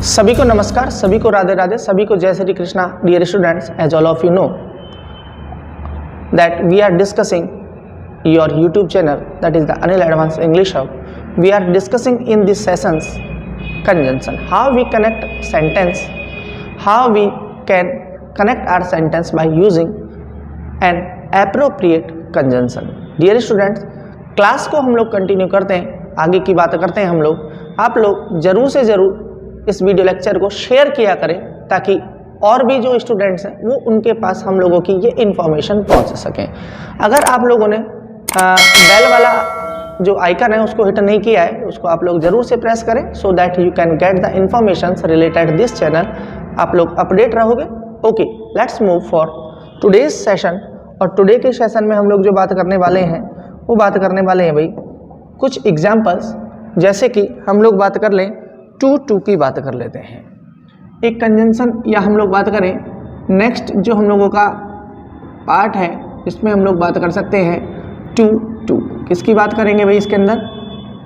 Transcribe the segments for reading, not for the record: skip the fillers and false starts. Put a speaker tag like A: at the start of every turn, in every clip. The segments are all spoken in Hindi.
A: सभी को नमस्कार, सभी को राधे राधे, सभी को जय Shri Krishna. Dear students, as all of you know that we are discussing your YouTube channel, that is the Anil Advanced English Hub. We are discussing in these sessions conjunction, how we connect sentence, how we can connect our sentence by using an appropriate conjunction. Dear students, class को हम लोग कंटिन्यू करते हैं, आगे की बात करते हैं हम लोग। आप लोग जरूर से ज़रूर इस वीडियो लेक्चर को शेयर किया करें ताकि और भी जो स्टूडेंट्स हैं वो उनके पास हम लोगों की ये इन्फॉर्मेशन पहुंच सकें। अगर आप लोगों ने बेल वाला जो आइकन है उसको हिट नहीं किया है, उसको आप लोग जरूर से प्रेस करें सो that you can get the information related this channel. आप लोग अपडेट रहोगे। Okay, let's move for today's session. और टुडे के सेशन में हम लोग जो बात करने वाले हैं वो बात करने वाले हैं भाई कुछ एग्जाम्पल्स, जैसे कि हम लोग बात कर लें टू की बात कर लेते हैं। एक कंजंक्शन या हम लोग बात करें नेक्स्ट जो हम लोगों का पार्ट है इसमें हम लोग बात कर सकते हैं टू। किसकी बात करेंगे भाई? इसके अंदर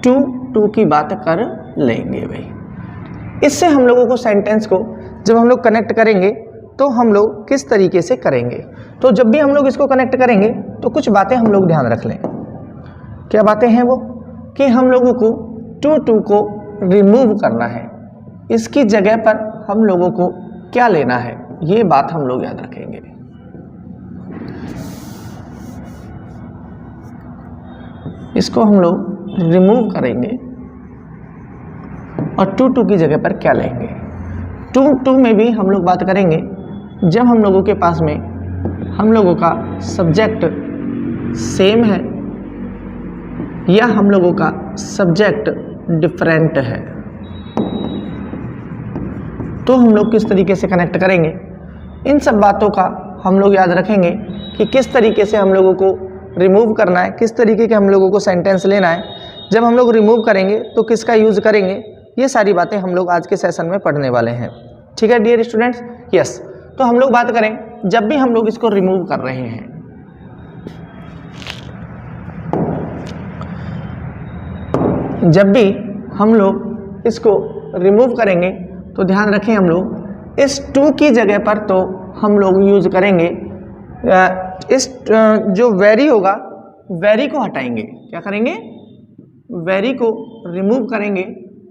A: टू की बात कर लेंगे भाई। इससे हम लोगों को सेंटेंस को जब हम लोग कनेक्ट करेंगे तो हम लोग किस तरीके से करेंगे, तो जब भी हम लोग इसको कनेक्ट करेंगे तो कुछ बातें हम लोग ध्यान रख लें। क्या बातें हैं वो? कि हम लोगों को टू को रिमूव करना है, इसकी जगह पर हम लोगों को क्या लेना है, ये बात हम लोग याद रखेंगे। इसको हम लोग रिमूव करेंगे और टू की जगह पर क्या लेंगे। टू में भी हम लोग बात करेंगे जब हम लोगों के पास में हम लोगों का सब्जेक्ट सेम है या हम लोगों का सब्जेक्ट डिफरेंट है, तो हम लोग किस तरीके से कनेक्ट करेंगे। इन सब बातों का हम लोग याद रखेंगे कि किस तरीके से हम लोगों को रिमूव करना है, किस तरीके के हम लोगों को सेंटेंस लेना है, जब हम लोग रिमूव करेंगे तो किसका यूज़ करेंगे। ये सारी बातें हम लोग आज के सेशन में पढ़ने वाले हैं। ठीक है डियर स्टूडेंट्स? यस, तो हम लोग बात करें जब भी हम लोग इसको रिमूव कर रहे हैं, जब भी हम लोग इसको रिमूव करेंगे तो ध्यान रखें हम लोग इस टू की जगह पर तो हम लोग यूज करेंगे इस जो वेरी होगा, वेरी को हटाएंगे। क्या करेंगे? वेरी को रिमूव करेंगे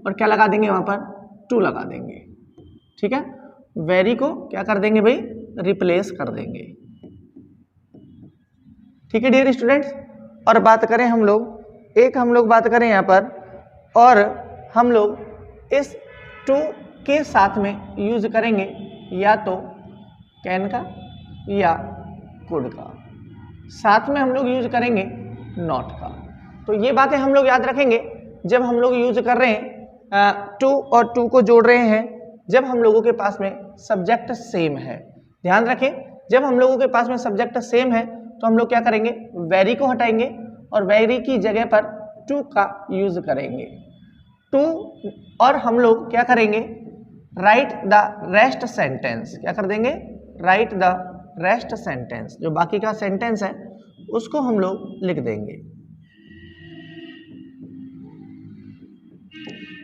A: और क्या लगा देंगे? वहां पर टू लगा देंगे। ठीक है, वेरी को क्या कर देंगे भाई? रिप्लेस कर देंगे। ठीक है डियर स्टूडेंट्स? और बात करें हम लोग बात करें यहाँ पर, और हम लोग इस टू के साथ में यूज करेंगे या तो कैन का या कुड का, साथ में हम लोग यूज करेंगे नॉट का। तो ये बातें हम लोग याद रखेंगे जब हम लोग यूज कर रहे हैं टू और टू को जोड़ रहे हैं जब हम लोगों के पास में सब्जेक्ट सेम है। ध्यान रखें, जब हम लोगों के पास में सब्जेक्ट सेम है तो हम लोग क्या करेंगे? वेरी को हटाएंगे और वेरी की जगह पर टू का यूज करेंगे। टू और हम लोग क्या करेंगे? Right the rest sentence. क्या कर देंगे? Right the rest sentence. जो बाकी का सेंटेंस है उसको हम लोग लिख देंगे।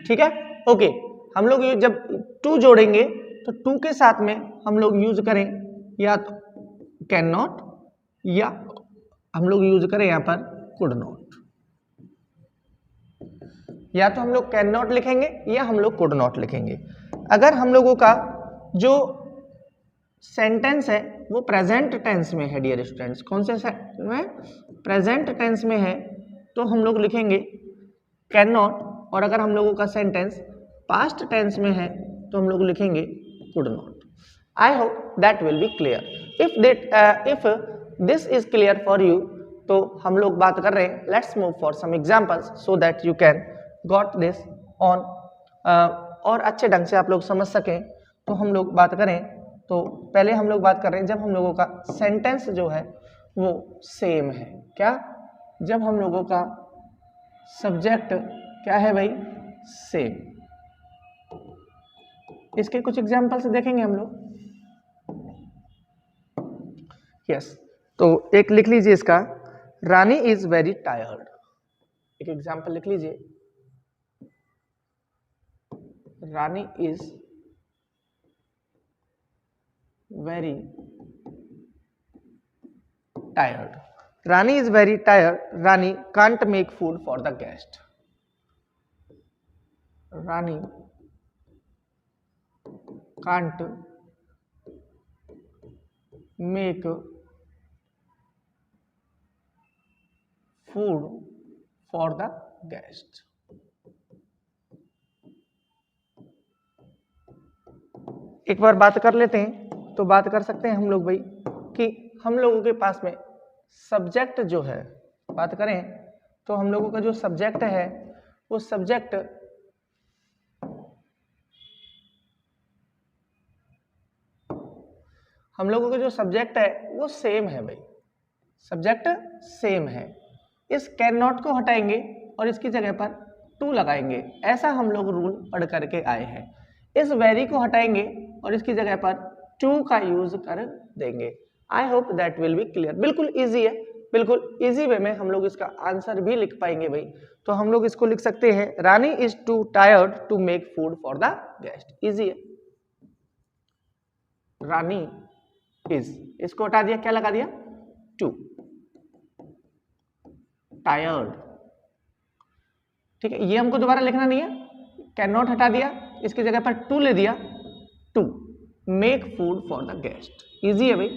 A: ठीक है, ओके। हम लोग जब टू जोड़ेंगे तो टू के साथ में हम लोग यूज करें या तो कैन नॉट या हम लोग यूज करें यहाँ पर कुड नॉट। या तो हम लोग कैन नॉट लिखेंगे या हम लोग कुड नॉट लिखेंगे। अगर हम लोगों का जो सेंटेंस है वो प्रेजेंट टेंस में है डियर स्टूडेंट्स, कौन से में? प्रेजेंट टेंस में है तो हम लोग लिखेंगे कैन नॉट, और अगर हम लोगों का सेंटेंस पास्ट टेंस में है तो हम लोग लिखेंगे could not. I hope that will be clear. If this is clear for you तो हम लोग बात कर रहे हैं let's move for some examples so that you can got this on, और अच्छे ढंग से आप लोग समझ सकें। तो हम लोग बात करें तो पहले हम लोग बात कर रहे हैं जब हम लोगों का सेंटेंस जो है वो सेम है। क्या? जब हम लोगों का सब्जेक्ट क्या है भाई? सेम। इसके कुछ एग्जांपल्स देखेंगे हम लोग। यस, तो एक लिख लीजिए इसका, रानी इज वेरी टायर्ड। एक एग्जांपल लिख लीजिए, रानी is very tired. Rani is very tired. Rani can't make food for the guest. Rani can't make food for the guest. एक बार बात कर लेते हैं, तो बात कर सकते हैं हम लोग भाई कि हम लोगों के पास में सब्जेक्ट जो है, बात करें तो हम लोगों का जो सब्जेक्ट है वो सब्जेक्ट हम लोगों का जो सब्जेक्ट है वो सेम है भाई, सब्जेक्ट सेम है। इस कैन नॉट को हटाएंगे और इसकी जगह पर टू लगाएंगे, ऐसा हम लोग रूल पढ़ करके आए हैं। इस वेरी को हटाएंगे और इसकी जगह पर टू का यूज कर देंगे। आई hope that will be clear. बिल्कुल इजी है, बिल्कुल इजी वे में हम लोग इसका आंसर भी लिख पाएंगे भाई। तो हम लोग इसको लिख सकते हैं, Rani is too tired to make food for the guest. Easy है, रानी इज, इसको हटा दिया, क्या लगा दिया, टू, टायर्ड। ठीक है, ये हमको दोबारा लिखना नहीं है, कैन नॉट हटा दिया, इसकी जगह पर टू ले दिया, to make food for the guest. Easy है भाई,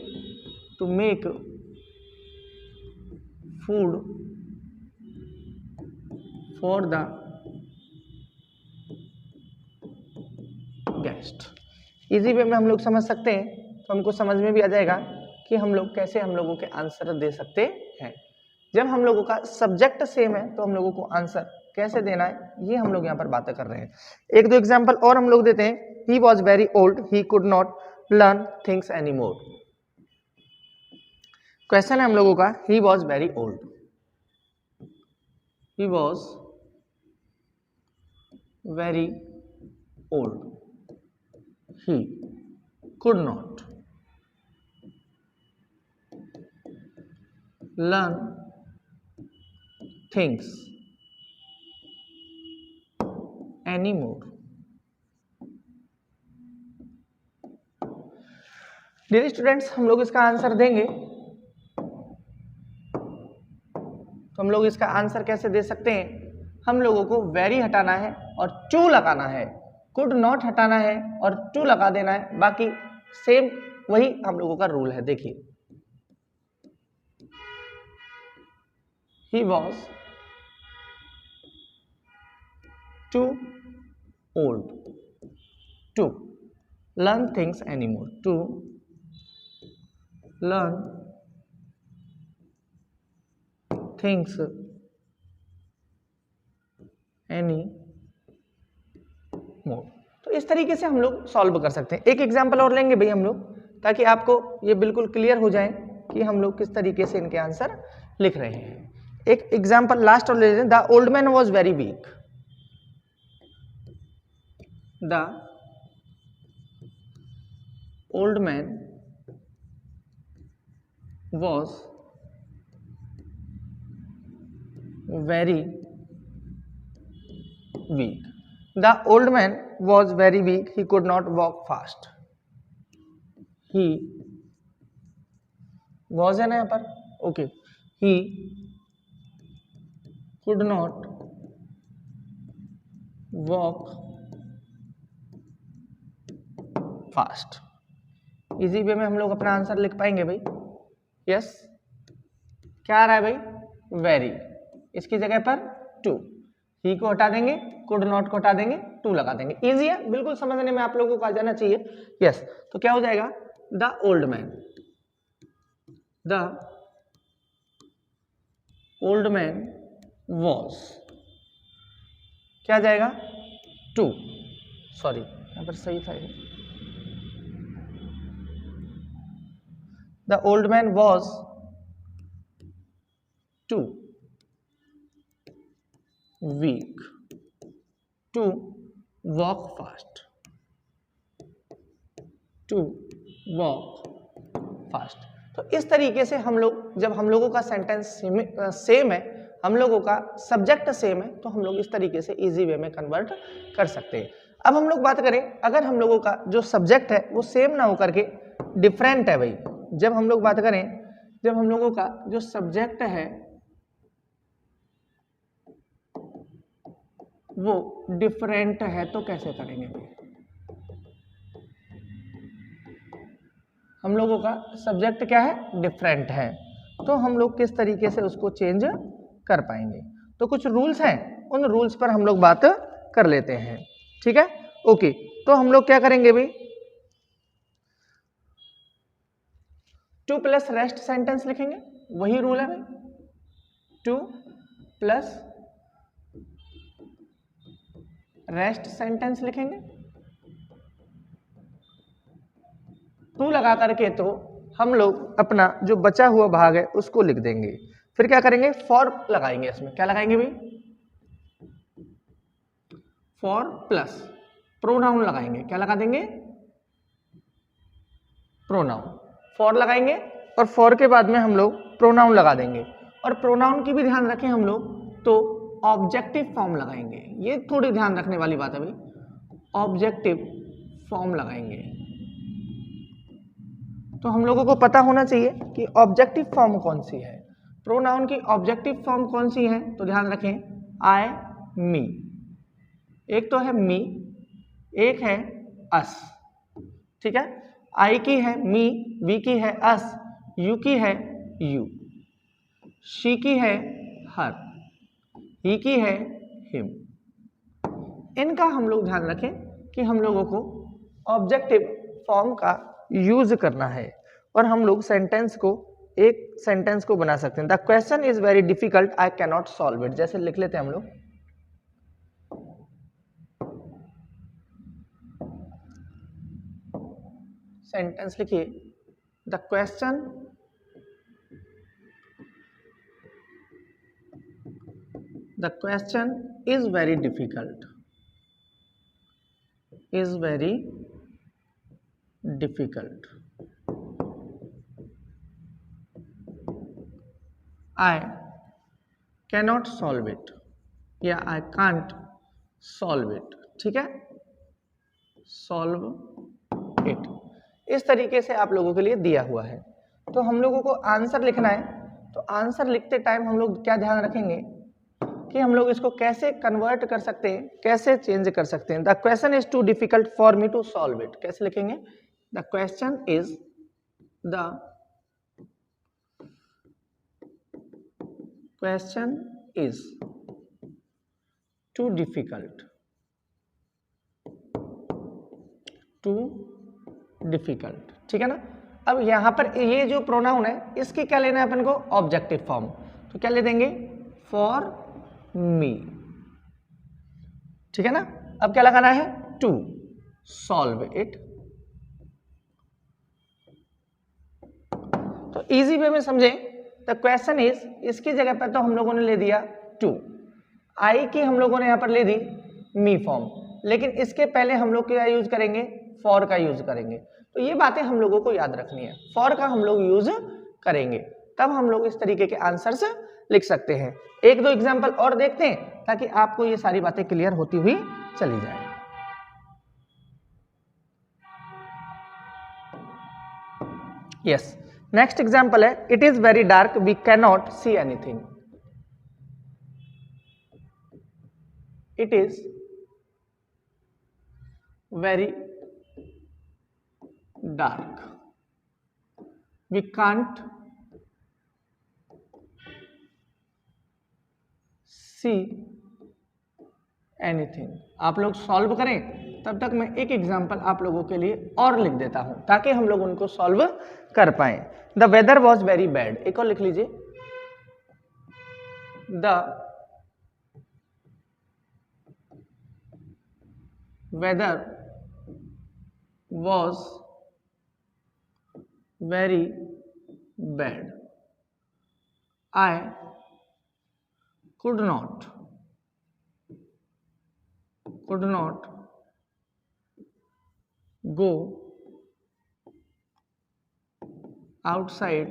A: to make food for the guest. Easy way में हम लोग समझ सकते हैं, तो हमको समझ में भी आ जाएगा कि हम लोग कैसे हम लोगों के आंसर दे सकते हैं। जब हम लोगों का सब्जेक्ट सेम है तो हम लोगों को आंसर कैसे देना है, ये हम लोग यहाँ पर बातें कर रहे हैं। एक दो एग्जाम्पल और हम लोग देते हैं। He was very old, he could not learn things anymore। Question है हम लोगों का, he was very old, he was very old, he could not learn things anymore। Dear students, हम लोग इसका आंसर देंगे, तो हम लोग इसका आंसर कैसे दे सकते हैं, हम लोगों को वेरी हटाना है और टू लगाना है, कुड नॉट हटाना है और टू लगा देना है, बाकी सेम वही हम लोगों का रूल है। देखिए, he was too old to learn things anymore, to learn things anymore। तो इस तरीके से हम लोग सॉल्व कर सकते हैं। एक एग्जांपल और लेंगे भाई हम लोग, ताकि आपको ये बिल्कुल क्लियर हो जाए कि हम लोग किस तरीके से इनके आंसर लिख रहे हैं। एक एग्जांपल लास्ट और ले लेते हैं। The old man was very weak, the old man was very weak, the old man was very weak, he could not walk fast, he was है ना यहाँ पर, okay, he could not walk fast। Easy way में हम लोग अपना आंसर लिख पाएंगे भाई। यस, क्या आ रहा है भाई, वेरी, इसकी जगह पर टू, ही को हटा देंगे, कुड नॉट को हटा देंगे, टू लगा देंगे। इजी है, बिल्कुल समझने में आप लोगों को आ जाना चाहिए। यस, तो क्या हो जाएगा, the old man, the old man was, क्या आ जाएगा, टू, सॉरी यहाँ पर सही था ये, the old man was too weak to walk fast, to walk fast। तो इस तरीके से हम लोग, जब हम लोगों का सेंटेंस सेम है, हम लोगों का सब्जेक्ट सेम है, तो हम लोग इस तरीके से इजी वे में कन्वर्ट कर सकते हैं। अब हम लोग बात करें, अगर हम लोगों का जो सब्जेक्ट है वो सेम ना होकर के डिफरेंट है भाई। जब हम लोग बात करें, जब हम लोगों का जो सब्जेक्ट है वो डिफरेंट है तो कैसे करेंगे भाई? हम लोगों का सब्जेक्ट क्या है? डिफरेंट है, तो हम लोग किस तरीके से उसको चेंज कर पाएंगे? तो कुछ रूल्स हैं, उन रूल्स पर हम लोग बात कर लेते हैं, ठीक है? ओके, तो हम लोग क्या करेंगे भाई? टू प्लस रेस्ट सेंटेंस लिखेंगे, वही रूल है भाई, टू प्लस रेस्ट सेंटेंस लिखेंगे। टू लगा करके तो हम लोग अपना जो बचा हुआ भाग है उसको लिख देंगे। फिर क्या करेंगे? फॉर लगाएंगे, इसमें क्या लगाएंगे भाई? फॉर प्लस प्रोनाउन लगाएंगे। क्या लगा देंगे? प्रोनाउन। फॉर लगाएंगे और फॉर के बाद में हम लोग प्रोनाउन लगा देंगे, और प्रोनाउन की भी ध्यान रखें हम लोग तो ऑब्जेक्टिव फॉर्म लगाएंगे। ये थोड़ी ध्यान रखने वाली बात है भाई, ऑब्जेक्टिव फॉर्म लगाएंगे। तो हम लोगों को पता होना चाहिए कि ऑब्जेक्टिव फॉर्म कौन सी है, प्रोनाउन की ऑब्जेक्टिव फॉर्म कौन सी है। तो ध्यान रखें, आई, मी, एक तो है मी, एक है अस, ठीक है? आई की है मी, वी की है अस, यू की है यू, शी की है हर, ही की है हिम। इनका हम लोग ध्यान रखें कि हम लोगों को ऑब्जेक्टिव फॉर्म का यूज करना है, और हम लोग सेंटेंस को, एक सेंटेंस को बना सकते हैं। The question is very difficult, I can not solve it, जैसे लिख लेते हैं हम लोग। सेंटेंस लिखिए, the question is very difficult, is very difficult, I cannot solve it या I can't solve it, ठीक है? solve it इस तरीके से आप लोगों के लिए दिया हुआ है। तो हम लोगों को आंसर लिखना है, तो आंसर लिखते टाइम हम लोग क्या ध्यान रखेंगे कि हम लोग इसको कैसे कन्वर्ट कर सकते हैं, कैसे चेंज कर सकते हैं। The question is too difficult for me to solve it, कैसे लिखेंगे? The question is too difficult ठीक है ना? अब यहां पर ये जो प्रोनाउन है इसकी क्या लेना है अपन को? Objective form. तो क्या ले देंगे? फॉर मी, ठीक है ना? अब क्या लगाना है? To solve it. तो इजी वे में समझे, द क्वेश्चन इज, इसकी जगह पर तो हम लोगों ने ले दिया टू, आई की हम लोगों ने यहां पर ले दी मी फॉर्म, लेकिन इसके पहले हम लोग क्या यूज करेंगे? फॉर का यूज करेंगे। तो ये बातें हम लोगों को याद रखनी है, फॉर का हम लोग यूज करेंगे, तब हम लोग इस तरीके के आंसर्स लिख सकते हैं। एक दो एग्जाम्पल और देखते हैं ताकि आपको ये सारी बातें क्लियर होती हुई चली जाए। यस, नेक्स्ट एग्जाम्पल है, it is very dark, we can not see anything. It is very dark, we can't see anything. आप लोग सॉल्व करें, तब तक मैं एक एग्जाम्पल आप लोगों के लिए और लिख देता हूं ताकि हम लोग उनको सॉल्व कर पाए। The weather was very bad, एक और लिख लीजिए, the weather was very bad, I could not go outside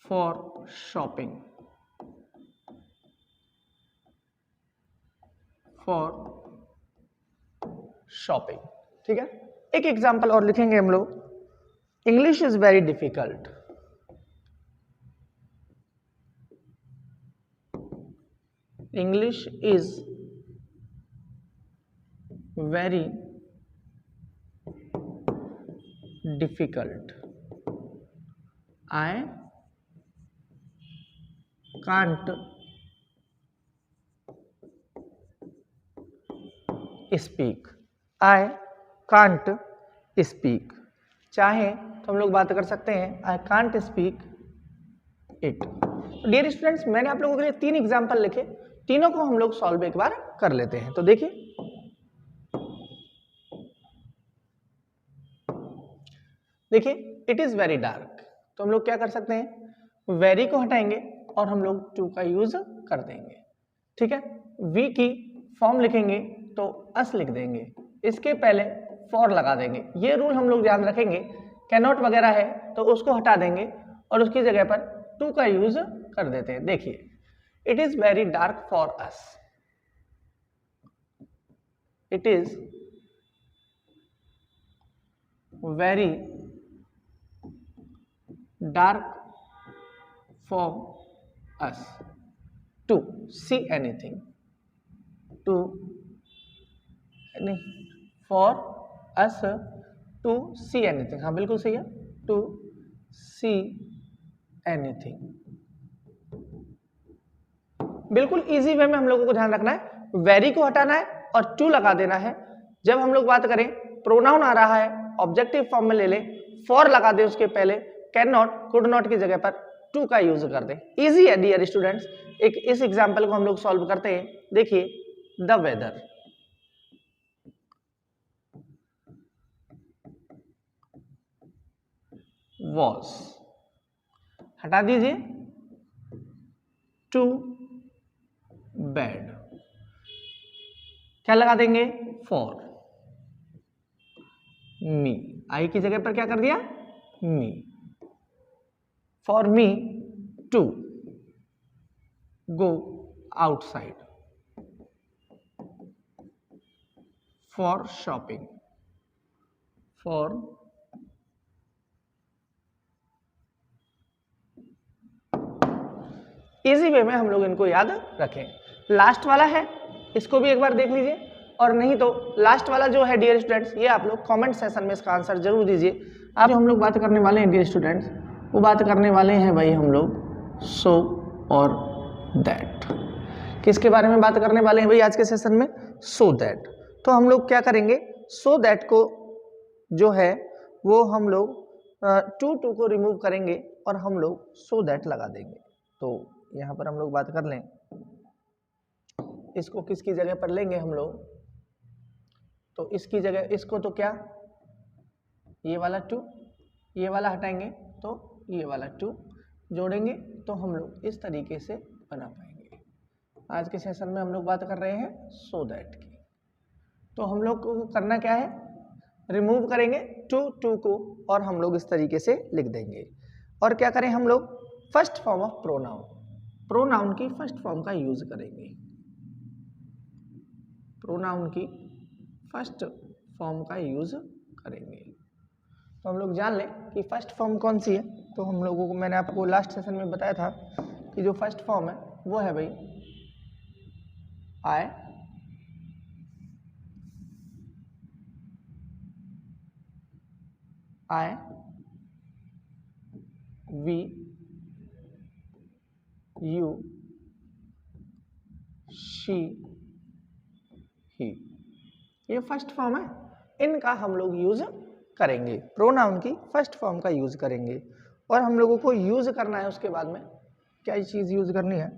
A: for shopping, ठीक है? एक एग्जाम्पल और लिखेंगे हम लोग, English is very difficult. English is very difficult, I can't speak, I can't speak. चाहे तो हम लोग बात कर सकते हैं I can't speak it. Dear students, मैंने आप लोगों के लिए 3 एग्जाम्पल लिखे, तीनों को हम लोग सॉल्व एक बार कर लेते हैं। तो देखिए, इट इज वेरी डार्क, तो हम लोग क्या कर सकते हैं, वेरी को हटाएंगे और हम लोग टू का यूज कर देंगे। ठीक है, वी की फॉर्म लिखेंगे तो अस लिख देंगे, इसके पहले फॉर लगा देंगे। ये रूल हम लोग ध्यान रखेंगे, कैनॉट वगैरह है तो उसको हटा देंगे और उसकी जगह पर टू का यूज कर देते हैं। देखिए, it is very dark for us, it is very dark for us to see anything, to for us to see anything. हाँ बिल्कुल सही है, टू सी एनीथिंग। बिल्कुल इजी वे में हम लोगों को ध्यान रखना है, वेरी को हटाना है और टू लगा देना है। जब हम लोग बात करें प्रोनाउन आ रहा है, ऑब्जेक्टिव फॉर्म में ले ले, फॉर लगा दे उसके पहले, कैन नॉट कुड नॉट की जगह पर टू का यूज कर दे। इजी है डियर स्टूडेंट्स। एक इस एग्जांपल को हम लोग सॉल्व करते हैं। देखिए, द वेदर, वॉज, हटा दीजिए, टू बैड, क्या लगा देंगे, फॉर मी, आई की जगह पर क्या कर दिया, me, for me to go outside, for shopping, for easy way में हम लोग इनको याद रखें। लास्ट वाला है, इसको भी एक बार देख लीजिए, और नहीं तो लास्ट वाला जो है डियर स्टूडेंट्स, ये आप लोग कमेंट सेशन में इसका आंसर जरूर दीजिए। आप जो हम लोग बात करने वाले हैं डियर स्टूडेंट्स, वो बात करने वाले हैं भाई हम लोग सो और दैट। किसके बारे में बात करने वाले हैं भाई आज के सेशन में, सो दैट। तो हम लोग क्या करेंगे, सो दैट को जो है वो हम लोग टू को रिमूव करेंगे और हम लोग सो दैट लगा देंगे। तो यहाँ पर हम लोग बात कर लें, इसको किसकी जगह पर लेंगे हम लोग, तो इसकी जगह इसको तो क्या, ये वाला टू, ये वाला हटाएंगे तो ये वाला टू जोड़ेंगे, तो हम लोग इस तरीके से बना पाएंगे। आज के सेशन में हम लोग बात कर रहे हैं सो दैट की। तो हम लोग को करना क्या है, रिमूव करेंगे टू को और हम लोग इस तरीके से लिख देंगे। और क्या करें हम लोग, first form of pronoun, pronoun की फर्स्ट फॉर्म का यूज करेंगे, प्रोनाउन की फर्स्ट फॉर्म का यूज करेंगे। तो हम लोग जान लें कि फर्स्ट फॉर्म कौन सी है। तो हम लोगों को, मैंने आपको लास्ट सेशन में बताया था कि जो फर्स्ट फॉर्म है वो है भाई आई, वी, यू, शी, ही, ये फर्स्ट फॉर्म है। इनका हम लोग यूज करेंगे, प्रोनाउन की फर्स्ट फॉर्म का यूज करेंगे। और हम लोगों को यूज करना है उसके बाद में, क्या चीज यूज करनी है,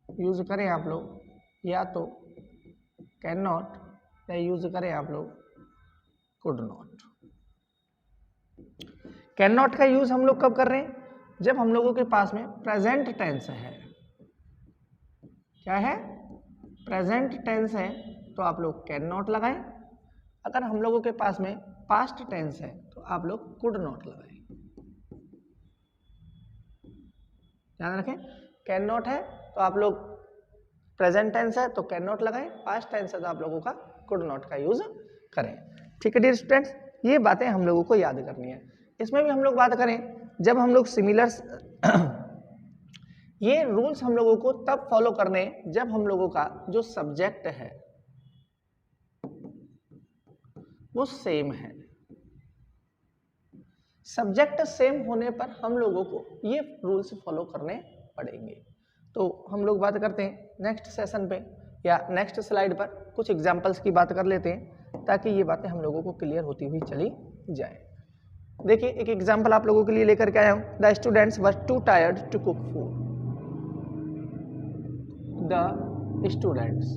A: यूज करें आप लोग या तो कैन नॉट, या यूज करें आप लोग कुड नॉट। कैन नॉट का यूज हम लोग कब कर रहे हैं, जब हम लोगों के पास में प्रेजेंट टेंस है। क्या है, प्रेजेंट टेंस है, तो आप लोग कैन नॉट लगाएं। अगर हम लोगों के पास में पास्ट टेंस है तो आप लोग कुड नॉट लगाएं। ध्यान रखें, कैन नॉट है तो आप लोग प्रेजेंट टेंस है तो कैन नॉट लगाएं, पास्ट टेंस है तो आप लोगों का कुड नॉट का यूज करें। ठीक है डियर स्टूडेंट्स, ये बातें हम लोगों को याद करनी है। इसमें भी हम लोग बात करें, जब हम लोग सिमिलर ये रूल्स हम लोगों को तब फॉलो करने जब हम लोगों का जो सब्जेक्ट है वो सेम है। सब्जेक्ट सेम होने पर हम लोगों को ये रूल्स फॉलो करने पड़ेंगे। तो हम लोग बात करते हैं नेक्स्ट सेशन पे या नेक्स्ट स्लाइड पर कुछ एग्जांपल्स की बात कर लेते हैं ताकि ये बातें हम लोगों को क्लियर होती हुई चली जाए। देखिए एक एग्जांपल आप लोगों के लिए लेकर के आया हूं। The students were too tired to cook food. The students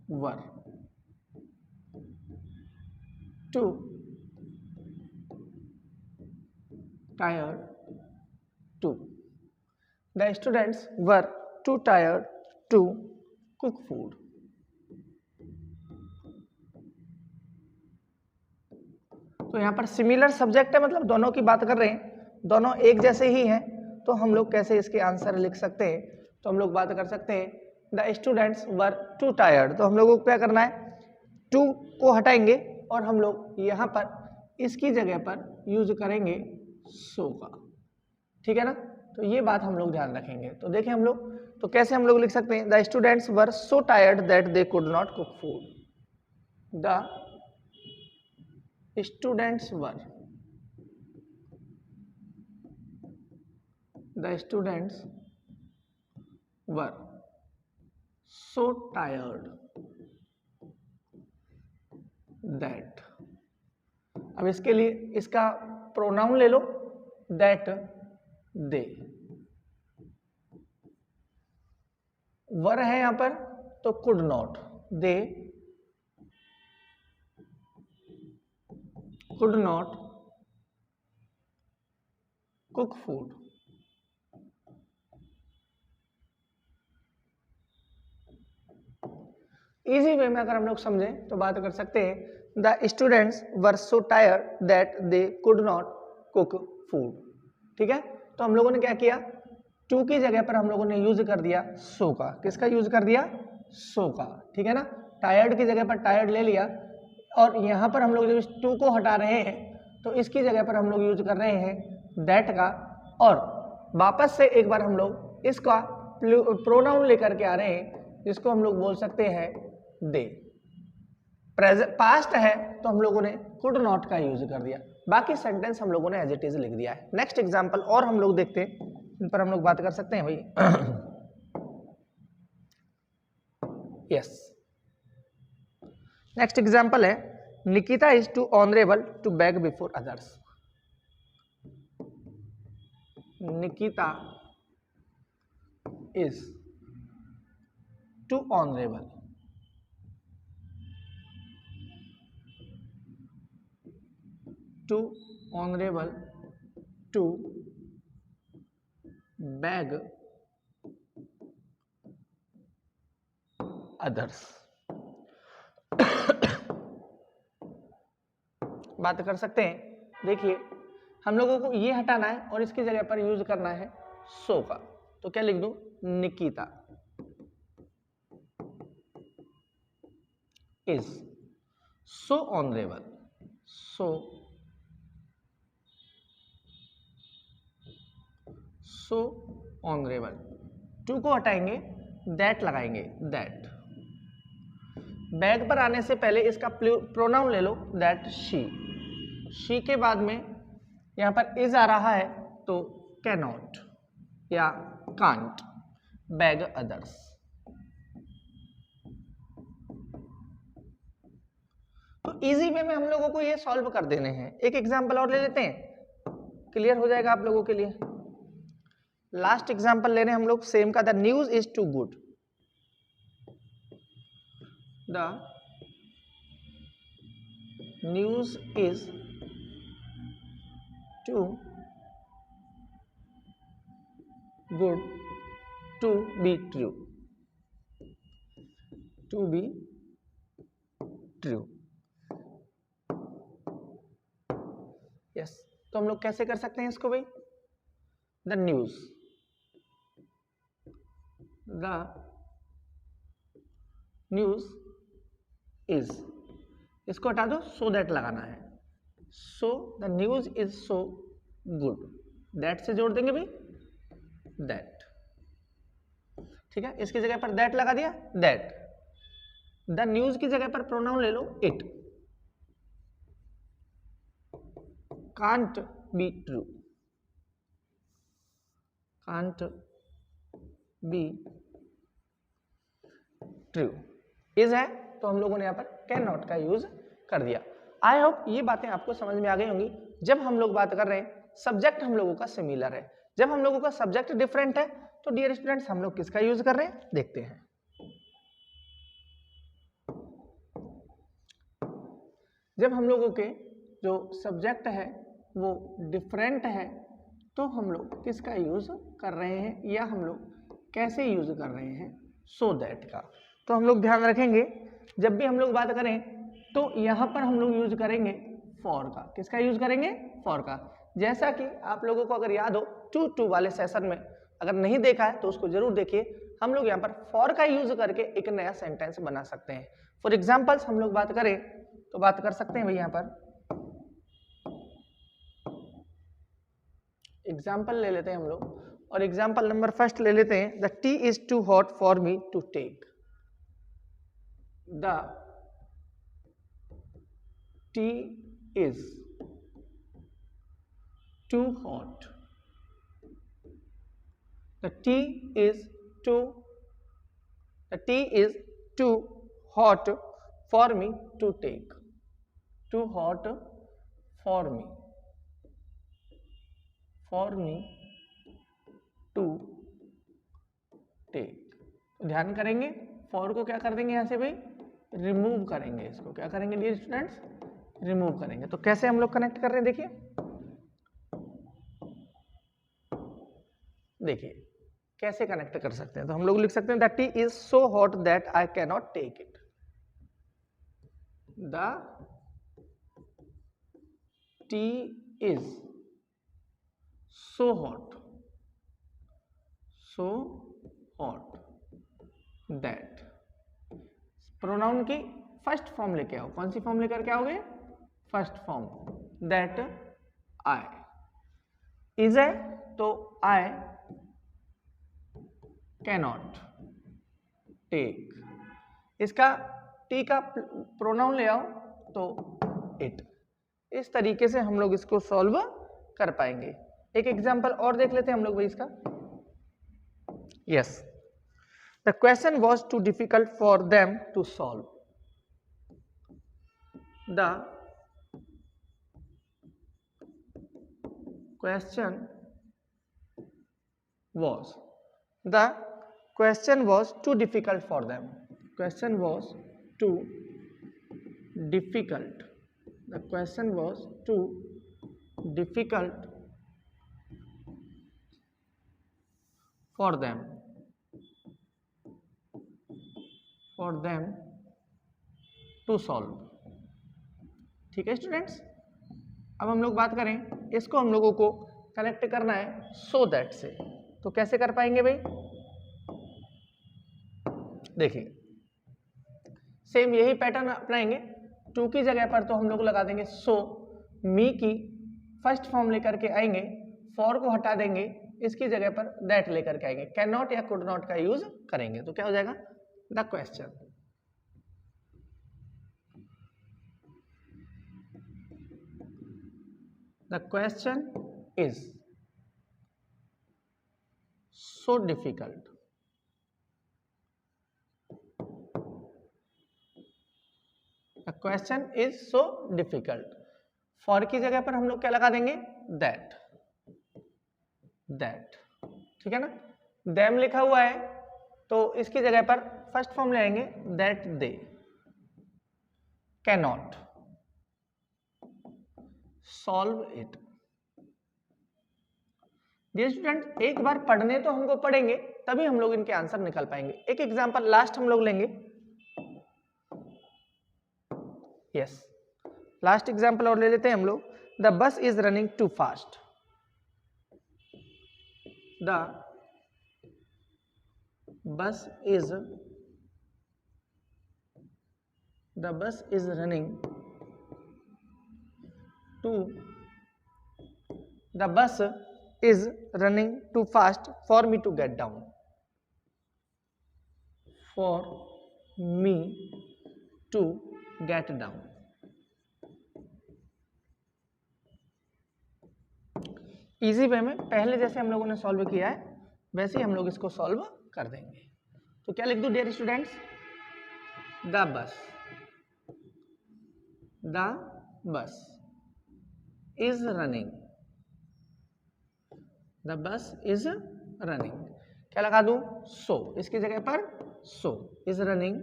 A: were too tired to. The students were too tired to cook food. तो यहाँ पर सिमिलर सब्जेक्ट है, मतलब दोनों की बात कर रहे हैं, दोनों एक जैसे ही हैं, तो हम लोग कैसे इसके आंसर लिख सकते हैं? तो हम लोग बात कर सकते हैं the students were too tired. तो हम लोगों को क्या करना है, टू को हटाएंगे और हम लोग यहाँ पर इसकी जगह पर यूज करेंगे सो का। ठीक है ना, तो ये बात हम लोग ध्यान रखेंगे। तो देखें हम लोग, तो कैसे हम लोग लिख सकते हैं, the students were so tired that they could not cook food. The students were so tired that, अब इसके लिए इसका प्रोनाउन ले लो that they, वर है यहां पर तो could not, they could not cook food। Easy way में अगर हम लोग समझें तो बात कर सकते हैं the students were so tired that they could not cook food. ठीक है, तो हम लोगों ने क्या किया, टू की जगह पर हम लोगों ने यूज कर दिया सो का। किसका यूज कर दिया, सो का। ठीक है ना, टायर्ड की जगह पर टायर्ड ले लिया और यहां पर हम लोग जब इस टू को हटा रहे हैं तो इसकी जगह पर हम लोग यूज कर रहे हैं दैट का, और वापस से एक बार हम लोग इसका प्रोनाउन लेकर के आ रहे हैं जिसको हम लोग बोल सकते हैं दे। पास्ट है तो हम लोगों ने कुड नॉट का यूज कर दिया, बाकी सेंटेंस हम लोगों ने एज इट इज लिख दिया है। नेक्स्ट एग्जांपल और हम लोग देखते हैं, इन पर हम लोग बात कर सकते हैं भाई। यस, नेक्स्ट एग्जांपल है Nikita is too honourable to beg before others. Nikita is too honourable to beg others. बात कर सकते हैं, देखिए हम लोगों को ये हटाना है और इसकी जगह पर यूज करना है सो का। तो क्या लिख दूं, Nikita is so honourable, so honourable. Too को हटाएंगे, दैट लगाएंगे, दैट। बैग पर आने से पहले इसका प्रोनाउन ले लो दैट शी के बाद में यहां पर इज आ रहा है तो कैनॉट या कांट बैग अदर्स। तो इजी वे में हम लोगों को ये सॉल्व कर देने हैं। एक एग्जांपल और ले लेते हैं, क्लियर हो जाएगा आप लोगों के लिए। लास्ट एग्जांपल ले रहे हैं हम लोग सेम का, the news is too good. The news is too good to be true. To be true. Yes, तो हम लोग कैसे कर सकते हैं इसको भाई? द न्यूज इज, इसको हटा दो, सो दैट लगाना है। So the news is so good, that से जोड़ देंगे भाई, दैट। ठीक है, इसकी जगह पर दैट लगा दिया, दैट। द न्यूज की जगह पर प्रोनाउन ले लो it. Can't be true, can't be true. Is है तो हम लोगों ने यहां पर कैन नॉट का यूज कर दिया। आई होप ये बातें आपको समझ में आ गई होंगी। जब हम लोग बात कर रहे हैं, सब्जेक्ट हम लोगों का सिमिलर है, जब हम लोगों का सब्जेक्ट डिफरेंट है, तो डियर स्टूडेंट्स हम लोग किसका यूज कर रहे हैं देखते हैं। जब हम लोगों के जो सब्जेक्ट है वो डिफरेंट है, तो हम लोग किसका यूज कर रहे हैं या हम लोग कैसे यूज कर रहे हैं? सो दैट का। तो हम लोग ध्यान रखेंगे, जब भी हम लोग बात करें तो यहां पर हम लोग यूज करेंगे फॉर का। किसका यूज करेंगे? फॉर का। जैसा कि आप लोगों को अगर याद हो टू वाले सेशन में, अगर नहीं देखा है तो उसको जरूर देखिए। हम लोग यहाँ पर फॉर का यूज करके एक नया सेंटेंस बना सकते हैं। फॉर एग्जाम्पल्स हम लोग बात करें तो बात कर सकते हैं भाई, यहाँ पर एग्जाम्पल ले लेते हैं हम लोग, और एग्जाम्पल नंबर फर्स्ट ले लेते हैं। The tea is too hot for me to take. The tea is too hot, the tea is too hot for me to take, too hot for me to take। तो ध्यान करेंगे, फॉर को क्या कर देंगे यहां से भाई, रिमूव करेंगे। इसको क्या करेंगे डियर स्टूडेंट्स? रिमूव करेंगे। तो कैसे हम लोग कनेक्ट कर रहे हैं देखिए कैसे कनेक्ट कर सकते हैं। तो हम लोग लिख सकते हैं the tea is so hot that I can not take it. The tea is so hot that. Pronoun की फर्स्ट फॉर्म लेके आओ। कौन सी फॉर्म लेकर के आओगे? First form, that I. Is है तो आई कैनॉट टेक, इसका टी का प्रोनाउन ले आओ तो इट। इस तरीके से हम लोग इसको सॉल्व कर पाएंगे। एक एग्जांपल और देख लेते हैं हम लोग भाई इसका। Yes, the question was too difficult for them to solve. The question was too difficult for them. Question was too difficult. The question was too difficult for them to solve। ठीक है स्टूडेंट्स, अब हम लोग बात करें, इसको हम लोगों को कनेक्ट करना है सो दैट से। तो कैसे कर पाएंगे भाई? देखिए सेम यही पैटर्न अपनाएंगे। टू की जगह पर तो हम लोग लगा देंगे सो, मी की फर्स्ट फॉर्म लेकर के आएंगे, फॉर को हटा देंगे, इसकी जगह पर दैट लेकर के आएंगे, कैन नॉट या कुड नॉट का यूज करेंगे। तो क्या हो जाएगा? The question is so difficult the question is so difficult। For की जगह पर हम लोग क्या लगा देंगे? दैट। ठीक है ना? देम लिखा हुआ है तो इसकी जगह पर फर्स्ट फॉर्म ले आएंगे, that they can not solve it. Dear student, एक बार पढ़ने तो हमको पढ़ेंगे तभी हम लोग इनके आंसर निकाल पाएंगे। एक एग्जांपल लास्ट हम लोग लेंगे। यस। लास्ट एग्जाम्पल और ले लेते हैं हम लोग। The bus is running too fast. The bus is running too The bus is running too fast for me to get down. For me to get down. Easy way में पहले जैसे हम लोगों ने सॉल्व किया है वैसे ही हम लोग इसको सॉल्व कर देंगे। तो क्या लिख दूं dear students? The bus is running. The bus is running, क्या लगा दूं? सो, इसकी जगह पर so, is running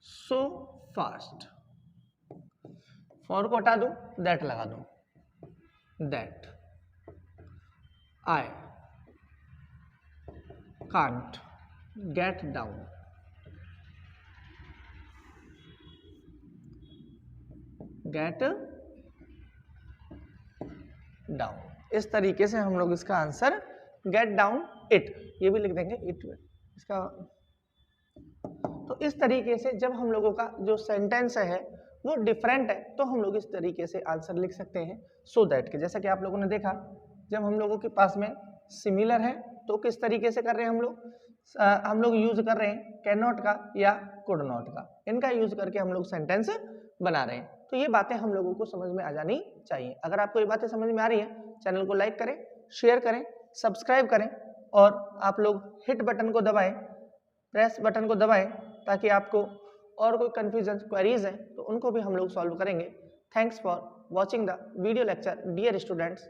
A: so fast. For को हटा दूं, दैट लगा दूं, that I can't get down. Get down, इस तरीके से हम लोग इसका आंसर गेट डाउन इट, ये भी लिख देंगे इट इसका। तो इस तरीके से जब हम लोगों का जो सेंटेंस है वो डिफरेंट है तो हम लोग इस तरीके से आंसर लिख सकते हैं सो दैट के। जैसा कि आप लोगों ने देखा जब हम लोगों के पास में सिमिलर है तो किस तरीके से कर रहे हैं हम लोग यूज कर रहे हैं कैन नॉट का या कुड नॉट का, इनका यूज करके हम लोग सेंटेंस बना रहे हैं। तो ये बातें हम लोगों को समझ में आ जानी चाहिए। अगर आपको ये बातें समझ में आ रही हैं, चैनल को लाइक करें, शेयर करें, सब्सक्राइब करें और आप लोग हिट बटन को दबाएं, प्रेस बटन को दबाएं ताकि आपको और कोई कंफ्यूजन क्वेरीज हैं तो उनको भी हम लोग सॉल्व करेंगे। Thanks for watching the video lecture dear students.